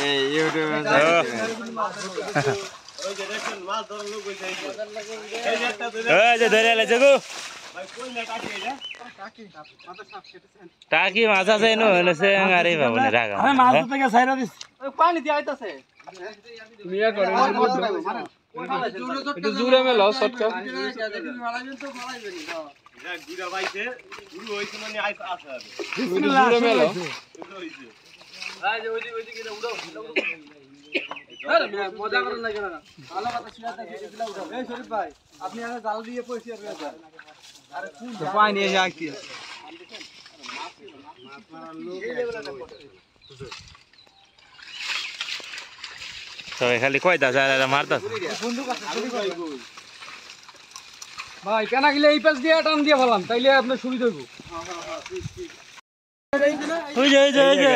এই ইউটিউবে ওই যে দেখেন মাছ ধরার লোক বলছে এই যে একটা এই যে ধরে আইছে গো ভাই কোন না টাকি এটা টাকি মাছ আছে এনো এনেছে আরে বাবা না রাগা আরে মাছ ধরতে গিয়ে ছাইরা দিস পানি দিয়ে আইতাছে তুমি ইয়া করে একটু জোরে মেলো শর্টকাট যা গুড়া বাইছে গুড় হইছে মানে আছে আর জোরে মেলো হইছে এই যে ওইদিকে উড়াও আরে মজা করেন না কেন ভালো কথা শুনাতে দিলা উড়াও এই শরীফ ভাই আপনি আগে জাল দিয়ে পয়সা আর বেজার আরে কোন পানি এসে আইতি তো খালি কয়টা যায় মারতাছ ভাই কেনা গেলে এই পাশ দিয়ে টান দিয়ে ফেলাম তাইলে আপনার সুবিধা হইব ওই যে ওই যে ওই যে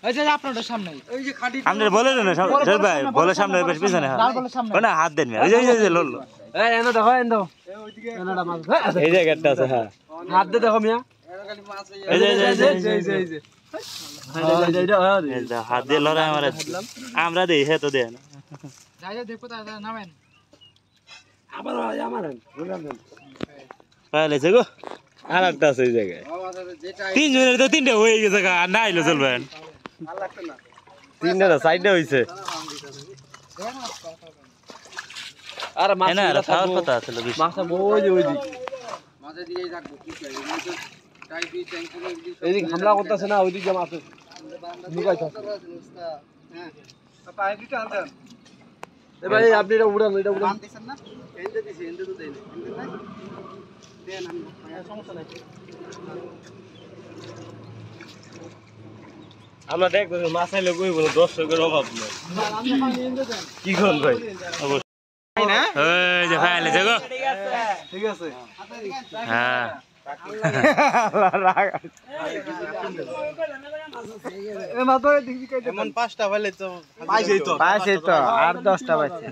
এই যে আপনার সামনে এই যে খাঁটি আমরা বলে না জল ভাই বলে সামনে ওই পিছনে হ্যাঁ ওই না হাত দেন ওই যে ওই যে লল এই এনো দেখো এনো এনোটা মাছ এই জায়গাটা আছে হ্যাঁ হাত দে দেখো মিয়া এই যে এই যে এই যে এই যে এই যে হাত দিয়ে লড়াই মারে আমরা দেই হে তো দেন যাই যাই দেখো তা নামেন পাইলেছে গো আর একটা আছে এই জায়গায় তিন জনের তো তিনটে হয়ে গেছে আর না আইলো চলবেন তিনটা সাইডে হইছে আর মাছ না আর খাওয়ার কথা ছিল বেশি মাছ ওই যে মাঝে দিয়েই থাকবো কি চাই টাই দি ট্যাঙ্কি এইদিক হামলা করতেছে না ওইদিকে মাছ লুকাইছে হ্যাঁ পায়ে দিতে আনতেন এ ভাই আপনি এটা উড়ান এটা উড়ান বান দিছেন না এন্ডে দিছি এন্ডে তো দেন এন্ডে নাই দেন আমি সমস্যা নাই আমরা দেখবো মাছ আইলে কই বলো দর্শকের অভাব নেই কি কোন ভাই তাই না ওই যে পাইলেছে গো ঠিক আছে হ্যাঁ এ মাছ ধরে দেখবি কই এমন 5টা হইলে তো পাইছেই তো আর 10টা পাইছে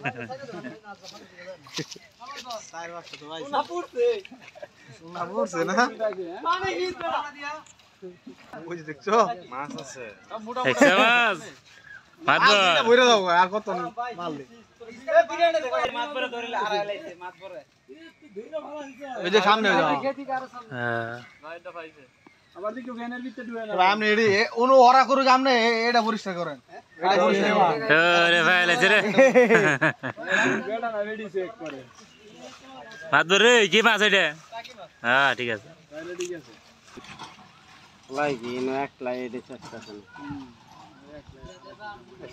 4-5টা তো পাইছে না পড়ছে না পানি হিট বড়া দিয়া ওই যে দেখছো মাছ আছে দেখছে মাছ মাছ বইরা দাও আর কত মাল দে মাছ পরে ধরিলে হারাইলাইছে মাছ পরে এই যে সামনে যাও হ্যাঁ আবার দেখো ভ্যানের ভিতরে ঢুকে না আপনি এডি ওনো ওরা করুক আপনি এটা পরিষ্কার করেন এটা পরিষ্কার করেন ওরে পাইলেছে রে বেটা না রেডি চেক করে মাছ ধরে কি মাছ এটা হ্যাঁ ঠিক আছে তাহলে ঠিক আছে লাইকি নো এক লাই এডি চেষ্টা করেন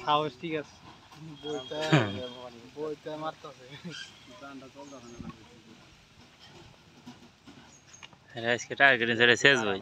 সাহস ঠিক আছে বইতে মারতাছে দানটা চলতাছে না আজকে টার্গেট ছেড়ে শেষ ভাই